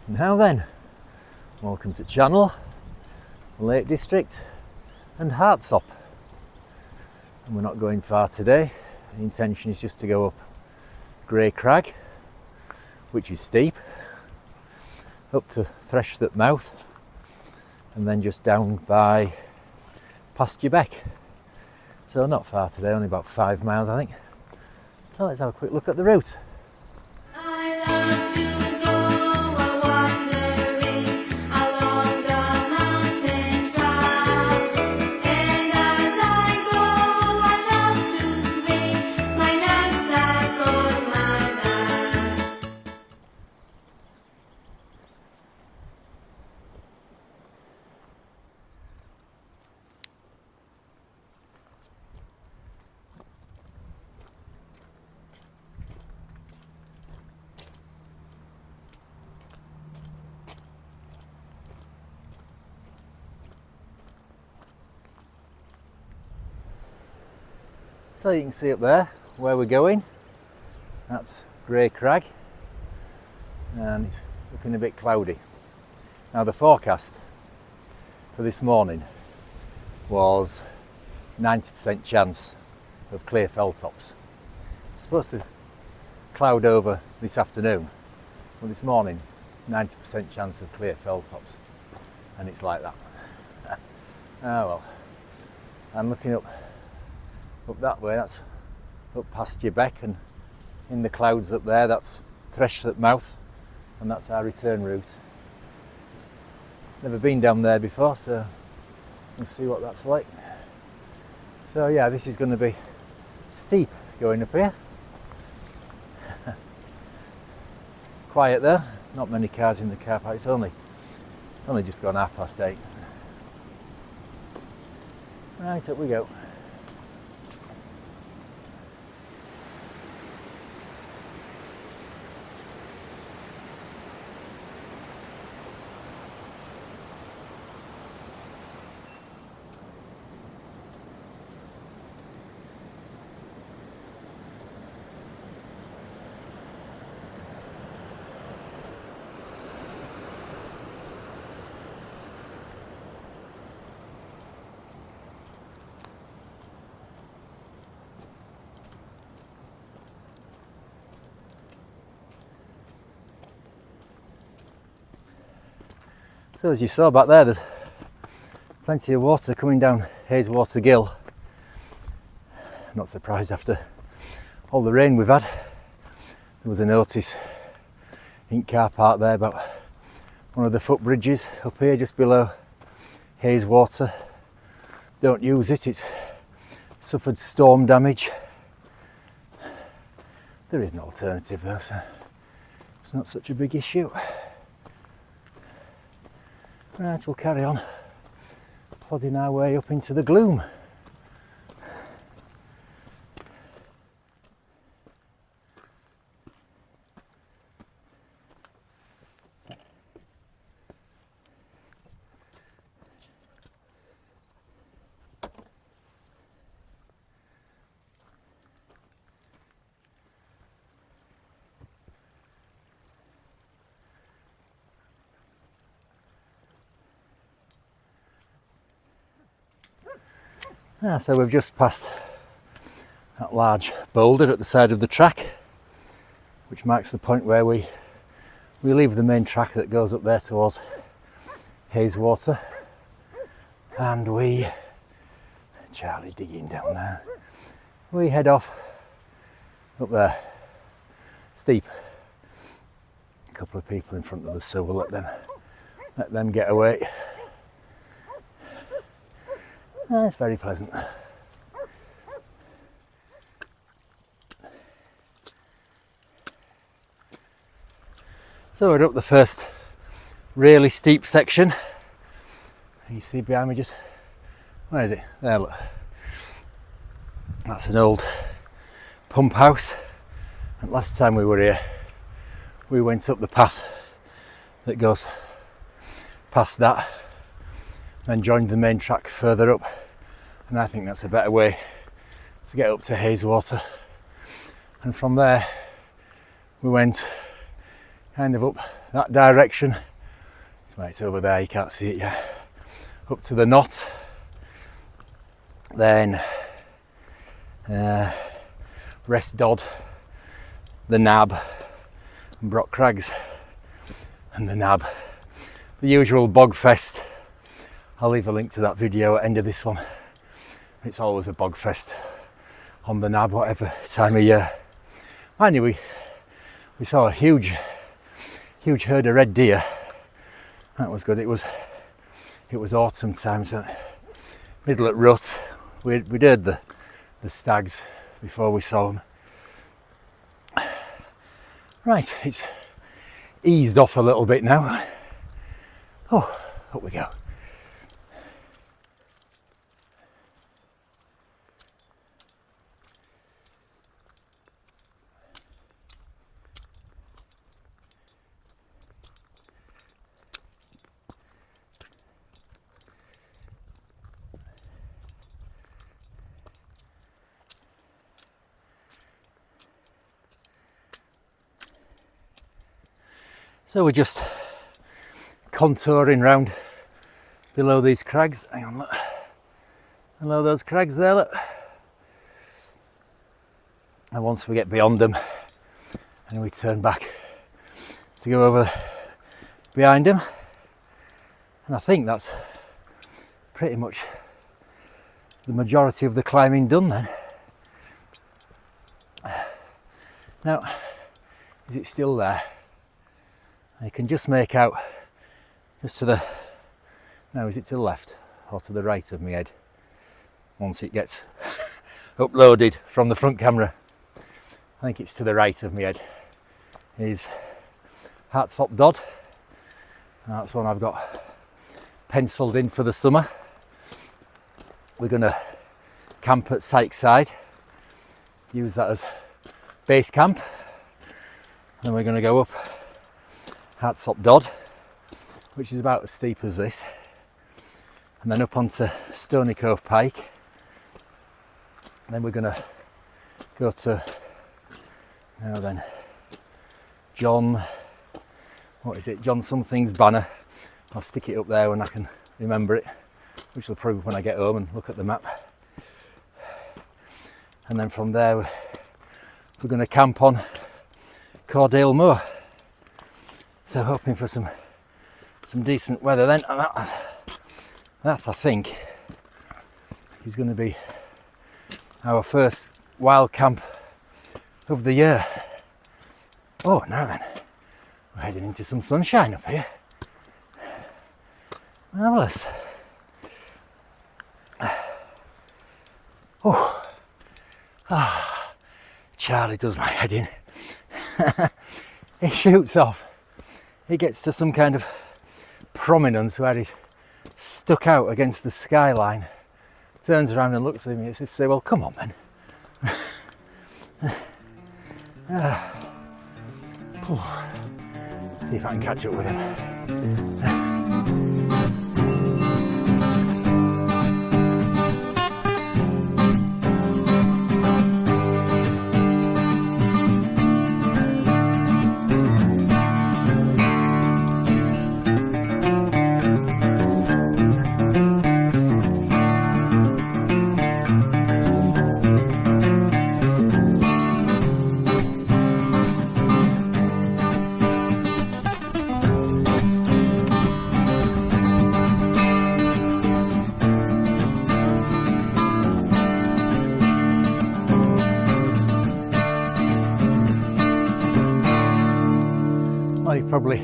Now then, welcome to channel, Lake District and Hartsop. And we're not going far today. The intention is just to go up Grey Crag, which is steep, up to Threshthwaite Mouth, and then just down by Pasture Beck. So not far today, only about 5 miles I think. So let's have a quick look at the route. So you can see up there where we're going, that's Grey Crag, and it's looking a bit cloudy. Now the forecast for this morning was 90% chance of clear fell tops. It's supposed to cloud over this afternoon, but this morning 90% chance of clear fell tops, and it's like that. Oh well, I'm looking up that way, that's up Pasture Beck, and in the clouds up there that's Threshthwaite Mouth, and that's our return route. Never been down there before, so we'll see what that's like. So yeah, this is going to be steep going up here. Quiet though, not many cars in the car park. It's only just gone 8:30. Right, up we go. So as you saw back there, there's plenty of water coming down Hayeswater Gill. Not surprised after all the rain we've had. There was a notice in car park there about one of the footbridges up here just below Hayeswater. Don't use it, it's suffered storm damage. There is an alternative though, so it's not such a big issue. Right, we'll carry on plodding our way up into the gloom. So we've just passed that large boulder at the side of the track, which marks the point where we leave the main track that goes up there towards Hayeswater, and Charlie digging down there, we head off up there. Steep, a couple of people in front of us, so we'll let them get away. It's very pleasant. So we're up the first really steep section. You see behind me, just, where is it? There, look. That's an old pump house. And last time we were here, we went up the path that goes past that and joined the main track further up, and I think that's a better way to get up to Hayeswater. And from there we went kind of up that direction. Right, it's over there, you can't see it yet. Up to the knot, then Rest Dodd, the Nab, and Brock Crags, and the Nab. The usual bog fest. I'll leave a link to that video at the end of this one. It's always a bog fest on the Nab, whatever time of year. Mind you, we saw a huge herd of red deer. That was good. It was autumn time, so middle at rut. We'd heard the stags before we saw them. Right, it's eased off a little bit now. Oh, up we go. So we're just contouring round below these crags. Hang on, look. Below those crags there, look. And once we get beyond them, and we turn back to go over behind them. And I think that's pretty much the majority of the climbing done then. Now, is it still there? I can just make out just to the, now is it to the left or to the right of my head once it gets uploaded from the front camera. I think it's to the right of my head is Hartsop Dodd. That's one I've got penciled in for the summer. We're going to camp at Sykeside, use that as base camp, then we're going to go up Hartsop Dodd, which is about as steep as this, and then up onto Stony Cove Pike. And then we're going to go to, now then, John, what is it, John something's banner. I'll stick it up there when I can remember it, which will prove when I get home and look at the map. And then from there we're going to camp on Cordale Moor. So hoping for some decent weather then. And that I think is going to be our first wild camp of the year. Oh, now then, we're heading into some sunshine up here. Marvellous. Oh, Charlie does my head in. He shoots off. He gets to some kind of prominence where he's stuck out against the skyline, turns around and looks at me as if to say, well, come on then. See if I can catch up with him. Well, you probably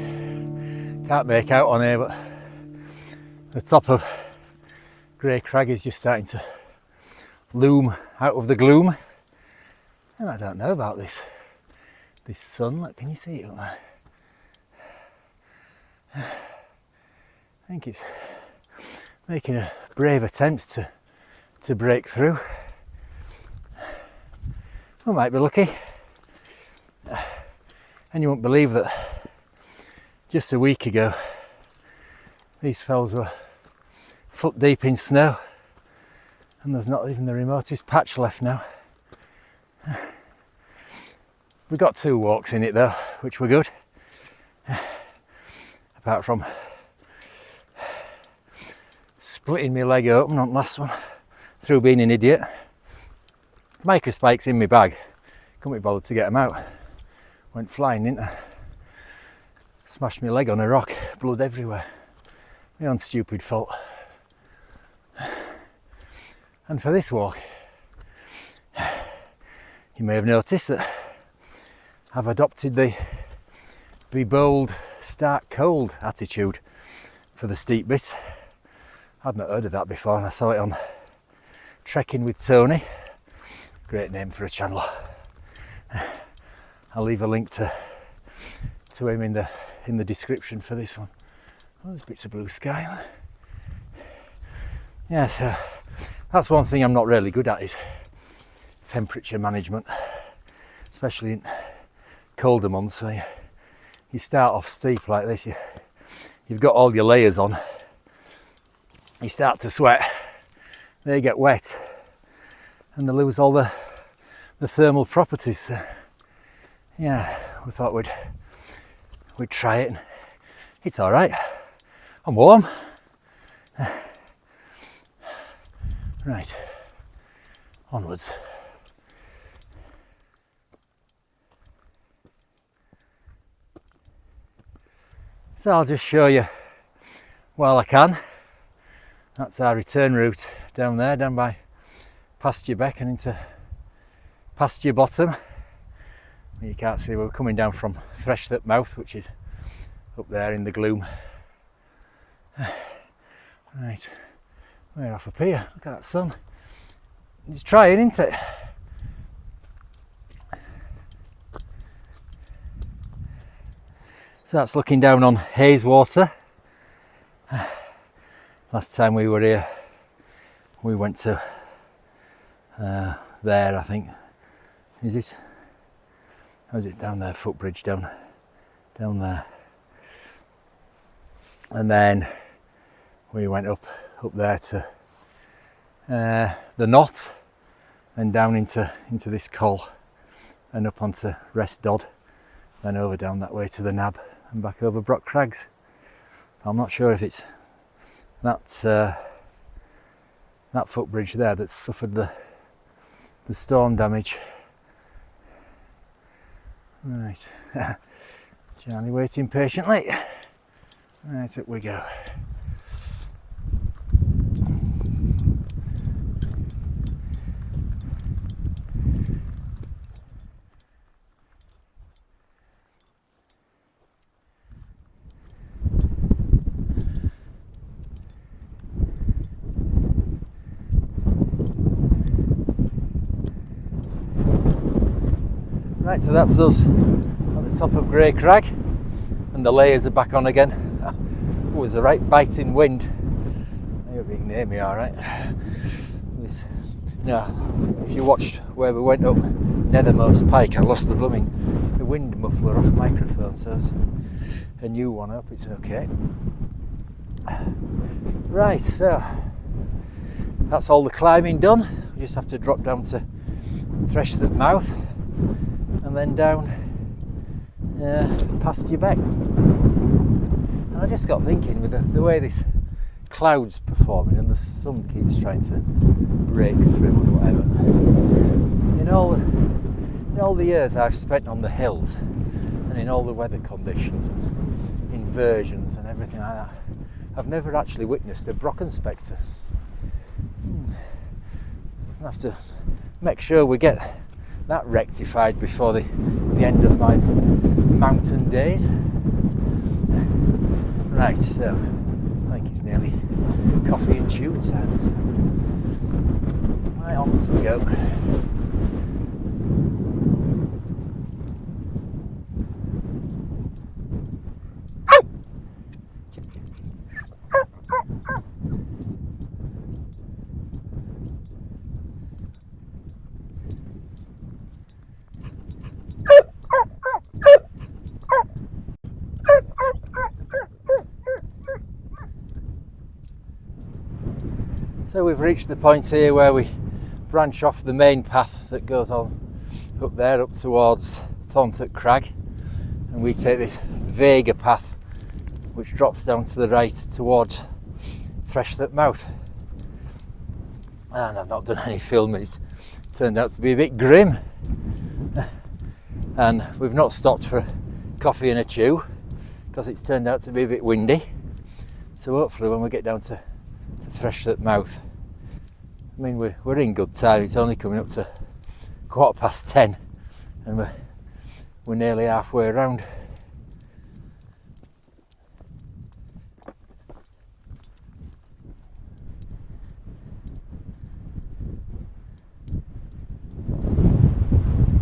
can't make out on here, but the top of Grey Crag is just starting to loom out of the gloom. And I don't know about this sun. Look, can you see it up there? I think it's making a brave attempt to break through. We might be lucky. And you won't believe that just a week ago these fells were foot deep in snow, and there's not even the remotest patch left now. We got 2 walks in it though, which were good. apart from splitting my leg open on the last one through being an idiot. Microspikes in my bag, couldn't be bothered to get them out. Went flying, didn't I? Smashed my leg on a rock, blood everywhere. My own stupid fault. And for this walk, you may have noticed that I've adopted the be bold, start cold attitude for the steep bits. I'd not heard of that before, and I saw it on Trekking with Tony. Great name for a channel. I'll leave a link to him in the description for this one. Oh, there's bits of blue sky. Yeah, so that's one thing I'm not really good at, is temperature management, especially in colder months where you start off steep like this. You've got all your layers on. You start to sweat, they get wet, and they lose all the thermal properties. So, yeah, we thought we'd try it. It's all right. I'm warm. Right, onwards. So I'll just show you while I can. That's our return route down there, down by Pasture Beck and into Pasture Bottom. You can't see, we're coming down from Threshthwaite Mouth, which is up there in the gloom. Right, we're off up here. Look at that sun. It's trying, isn't it? So that's looking down on Hayeswater. Last time we were here, we went to there, I think. Is it? Or is it down there? Footbridge down there. And then we went up there to the Knot, and down into this col, and up onto Rest Dodd, then over down that way to the Nab, and back over Brock Crags. I'm not sure if it's that footbridge there that's suffered the storm damage. Right, Charlie waiting patiently. Right, up we go. Right, so that's us at the top of Grey Crag, and the layers are back on again. Oh, there's a right biting wind. I hope you can hear me all right. If you watched where we went up Nethermost Pike, I lost the wind muffler off microphone, so it's a new one. I hope it's okay. Right, so that's all the climbing done. We just have to drop down to Threshthwaite Mouth, and then down Pasture Beck. And I just got thinking, with the way this cloud's performing and the sun keeps trying to break through and whatever, in all the years I've spent on the hills, and in all the weather conditions and inversions and everything like that, I've never actually witnessed a brockenspector. I'll have to make sure we get that rectified before the end of my mountain days. Right, so I think it's nearly coffee and chew time. So. Right, onwards we go. So we've reached the point here where we branch off the main path that goes on up there, up towards Threshthwaite Crag, and we take this Vega path which drops down to the right towards Threshthwaite Mouth. And I've not done any filming, it's turned out to be a bit grim. And we've not stopped for coffee and a chew because it's turned out to be a bit windy. So hopefully when we get down to Threshthwaite Mouth, I mean we're in good time. It's only coming up to 10:15 and we're nearly halfway around.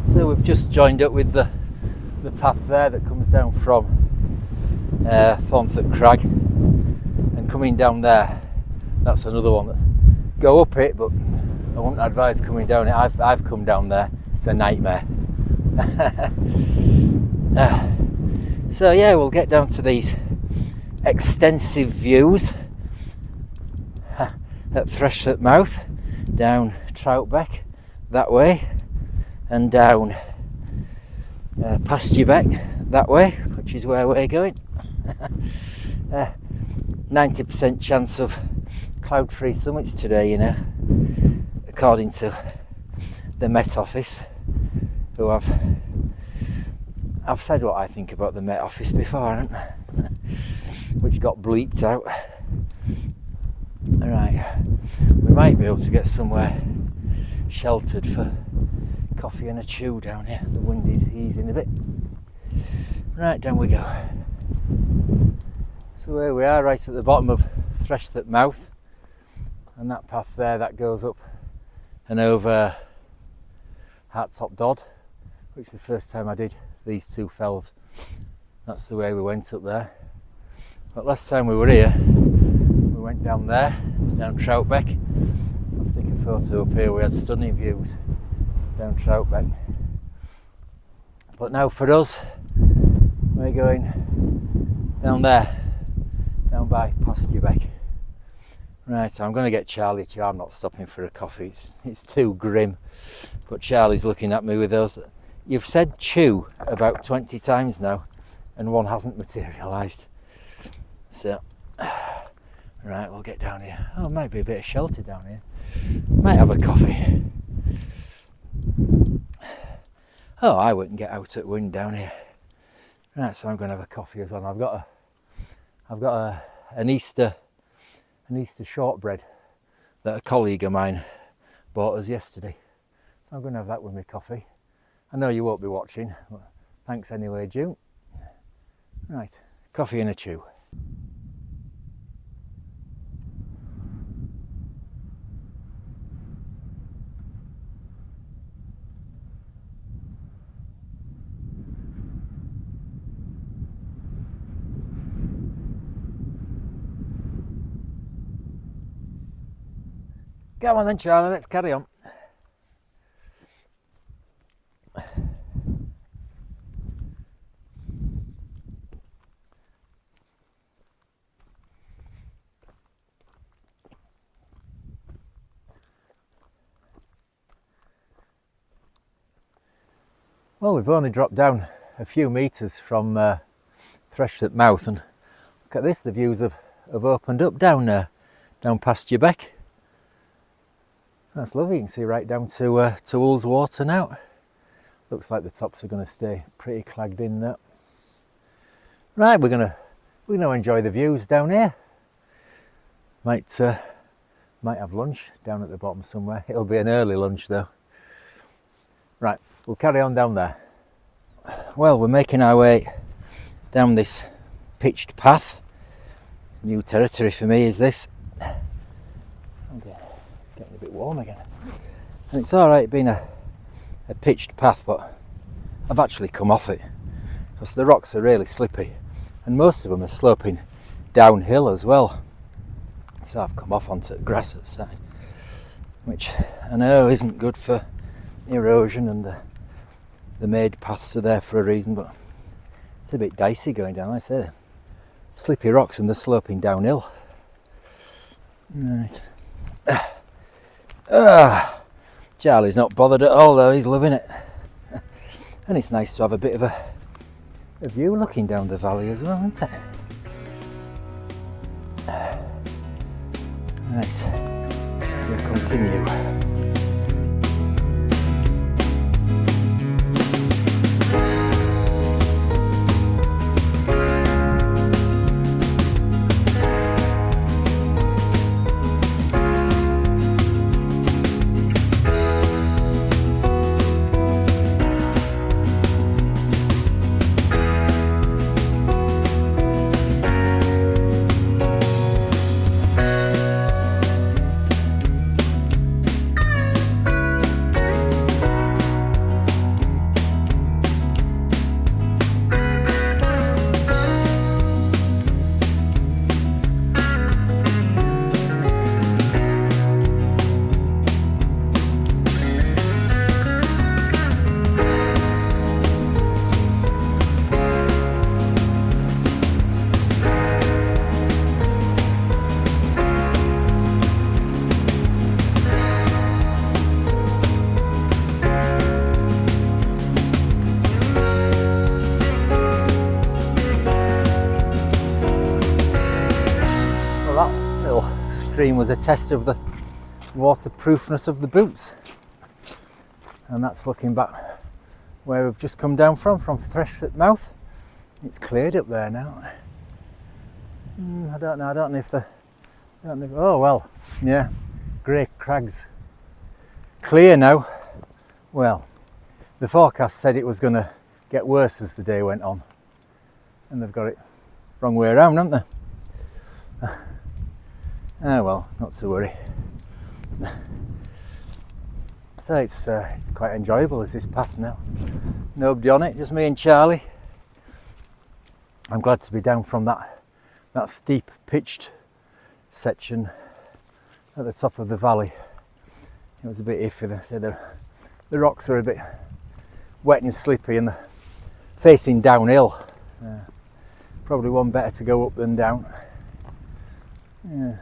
So we've just joined up with the path there that comes down from Threshthwaite Crag, and coming down there, that's another one that go up it, but I wouldn't advise coming down it. I've come down there, it's a nightmare. So yeah, we'll get down to these extensive views at Threshthwaite Mouth, down Troutbeck that way, and down Pasturebeck that way, which is where we're going. 90% chance of cloud-free summits today, you know, according to the Met Office, who I've said what I think about the Met Office before, haven't I? Which got bleeped out. Alright, we might be able to get somewhere sheltered for coffee and a chew down here. The wind is easing a bit. Right, down we go. So here we are, right at the bottom of Threshthwaite Mouth, and that path there that goes up and over Hartop Dodd, which is the first time I did these two fells. That's the way we went up there. But last time we were here, we went down there, down Troutbeck. I'll stick a photo up here. We had stunning views down Troutbeck. But now for us, we're going down there, down by Pasturebeck. Right, so I'm going to get Charlie. I'm not stopping for a coffee, it's too grim. But Charlie's looking at me with those. You've said chew about 20 times now, and one hasn't materialised. So, right, we'll get down here. Oh, might be a bit of shelter down here. Might have a coffee. Oh, I wouldn't get out at wind down here. Right, so I'm going to have a coffee as well. I've got an Easter shortbread that a colleague of mine bought us yesterday. I'm going to have that with my coffee. I know you won't be watching, but thanks anyway, June. Right, coffee and a chew. Come on then, Charlie, let's carry on. Well, we've only dropped down a few metres from Threshthwaite Mouth, and look at this, the views have opened up down Pasturebeck. That's lovely, you can see right down to Ullswater now. Looks like the tops are going to stay pretty clagged in there. Right, we're going to enjoy the views down here. Might have lunch down at the bottom somewhere. It'll be an early lunch though. Right, we'll carry on down there. Well, we're making our way down this pitched path. It's new territory for me, is this. Okay, getting a bit warm again. And it's alright being a pitched path, but I've actually come off it because the rocks are really slippy and most of them are sloping downhill as well. So I've come off onto grass at the side, which I know isn't good for erosion, and the made paths are there for a reason, but it's a bit dicey going down. Like I say, slippy rocks and they're sloping downhill. Right. Charlie's not bothered at all though, he's loving it. And it's nice to have a bit of a view looking down the valley as well, isn't it? Right, we'll continue. Stream was a test of the waterproofness of the boots, and that's looking back where we've just come down from Threshthwaite Mouth. It's cleared up there now. I don't know if oh well, yeah, grey crags clear now. Well, the forecast said it was going to get worse as the day went on, and they've got it wrong way around, haven't they? Oh well, not to worry. So it's quite enjoyable as this path now. Nobody on it, just me and Charlie. I'm glad to be down from that steep pitched section at the top of the valley. It was a bit iffy. They said the rocks are a bit wet and slippy and they're facing downhill. Probably one better to go up than down. Yeah.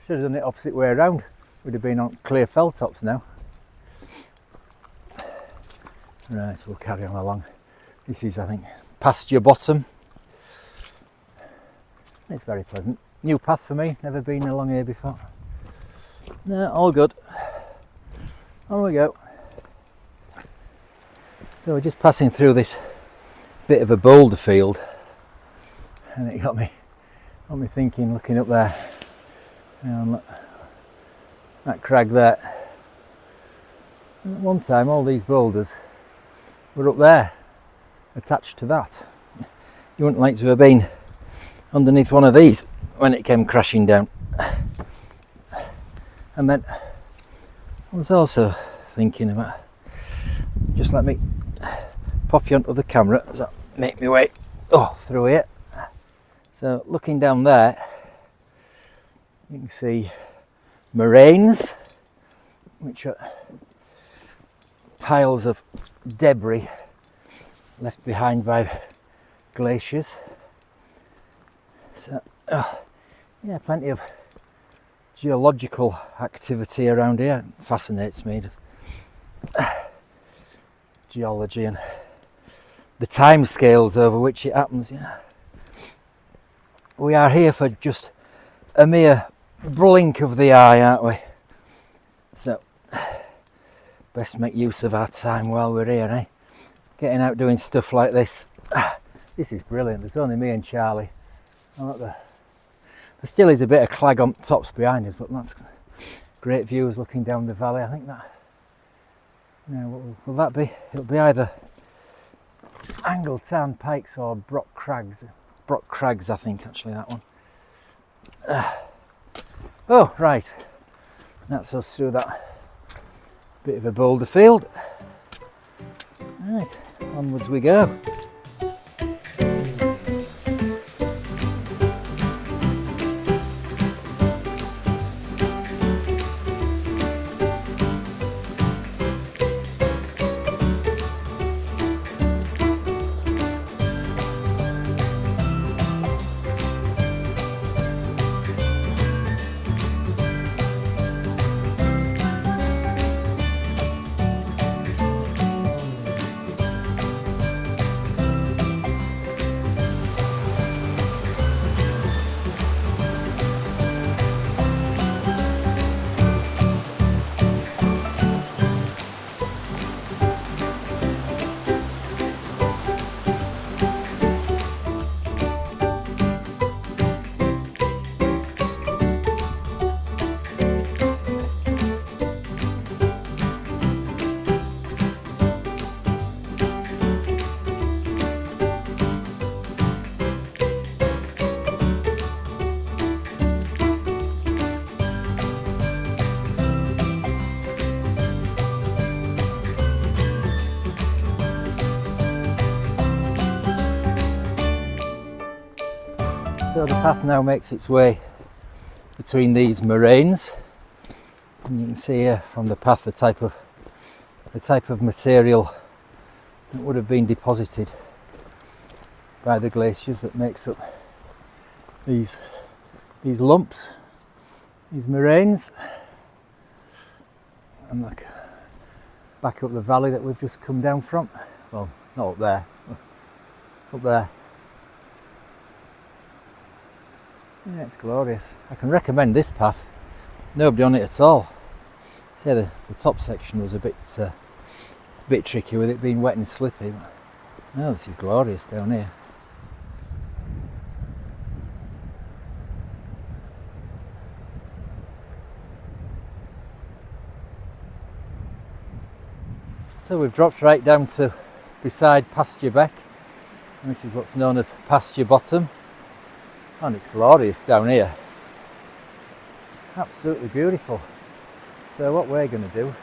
Should have done it opposite way around. Would have been on clear fell tops now. Right, so we'll carry on along. This is, I think, pasture bottom. It's very pleasant. New path for me, never been along here before. No, all good. On we go. So we're just passing through this bit of a boulder field, and it got me thinking, looking up there. Look, that crag there. At one time all these boulders were up there, attached to that. You wouldn't like to have been underneath one of these when it came crashing down. And then I was also thinking about, just let me pop you onto the camera as I make my way through here. So looking down there, you can see moraines, which are piles of debris left behind by glaciers. So, yeah, plenty of geological activity around here. It fascinates me, geology and the time scales over which it happens. You know, we are here for just a mere blink of the eye, aren't we? So best make use of our time while we're here, eh? Getting out doing stuff like this. This is brilliant. There's only me and Charlie. Oh, look, there still is a bit of clag on tops behind us, but that's great views looking down the valley. I think that, what will that be? It'll be either Angletown Pikes or Brock Crags. Brock Crags, I think, actually, that one. Oh, right. That's us through that bit of a boulder field. Right, onwards we go. So the path now makes its way between these moraines, and you can see here from the path the type of material that would have been deposited by the glaciers that makes up these lumps, these moraines. And look, back up the valley that we've just come down from. Well, not up there, up there. Yeah, it's glorious. I can recommend this path. Nobody on it at all. Say the top section was a bit tricky with it being wet and slippy. But no, this is glorious down here. So we've dropped right down to beside Pasture Beck, and this is what's known as Pasture Bottom, and it's glorious down here, absolutely beautiful. So what we're going to do,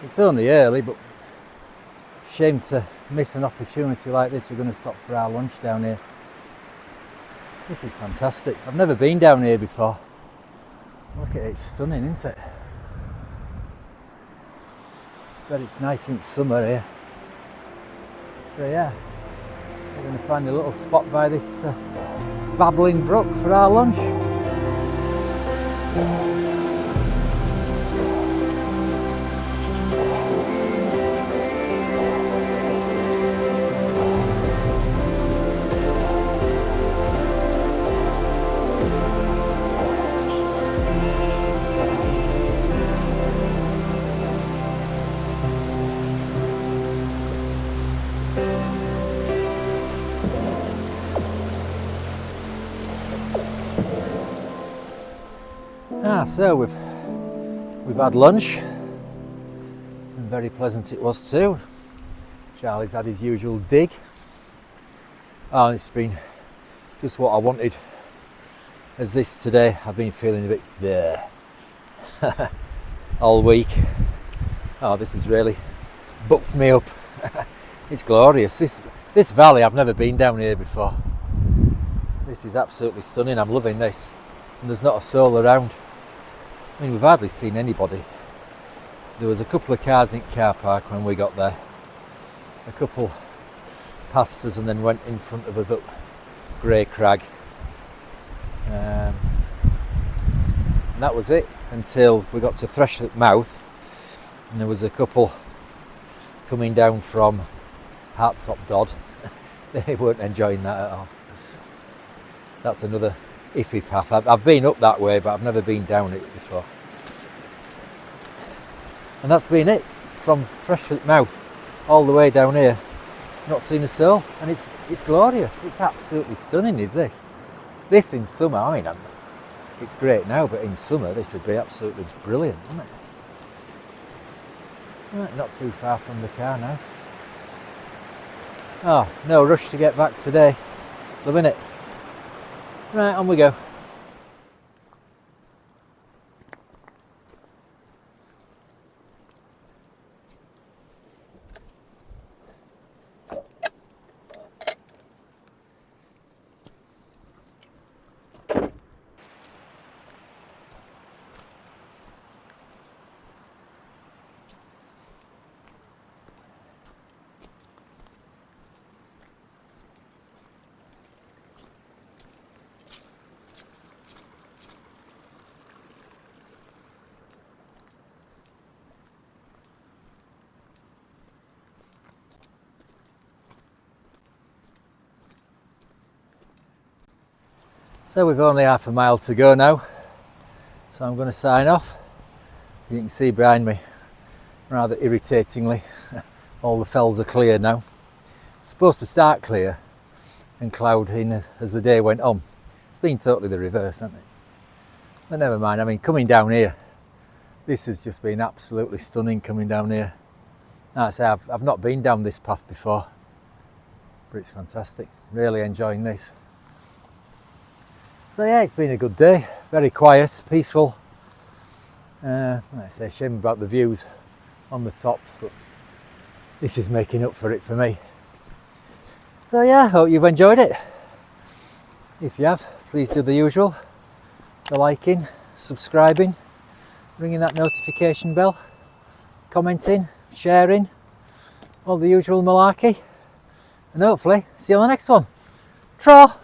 it's only early, but shame to miss an opportunity like this. We're going to stop for our lunch down here. This is fantastic. I've never been down here before. Look at it, it's stunning, isn't it? But it's nice in summer here. So yeah, we're going to find a little spot by this babbling brook for our lunch. So we've had lunch, and very pleasant it was too. Charlie's had his usual dig. Oh, it's been just what I wanted. As this today, I've been feeling a bit there all week. Oh, this has really bucked me up. It's glorious. This valley, I've never been down here before. This is absolutely stunning. I'm loving this, and there's not a soul around. I mean, we've hardly seen anybody. There was a couple of cars in the car park when we got there. A couple passed us and then went in front of us up Crag. And that was it until we got to Threshthwaite Mouth, and there was a couple coming down from Hartsop Dodd. They weren't enjoying that at all. That's another iffy path. I've been up that way, but I've never been down it before. And that's been it from Threshthwaite Mouth all the way down here. Not seen a soul, and it's glorious. It's absolutely stunning. Is this? This in summer, I mean, it's great now, but in summer this would be absolutely brilliant, wouldn't it? Right, not too far from the car now. Oh, no rush to get back today. Loving it. Right, on we go. So we've only half a mile to go now, so I'm going to sign off. As you can see behind me, rather irritatingly, all the fells are clear now. It's supposed to start clear and cloud in as the day went on. It's been totally the reverse, hasn't it? But never mind. I mean, coming down here, this has just been absolutely stunning coming down here. Like I say, I've not been down this path before, but it's fantastic. Really enjoying this. So yeah, it's been a good day, very quiet, peaceful. Like I say, shame about the views on the tops, but this is making up for it for me. So yeah, hope you've enjoyed it. If you have, please do the usual, the liking, subscribing, ringing that notification bell, commenting, sharing, all the usual malarkey, and hopefully see you on the next one. Tra!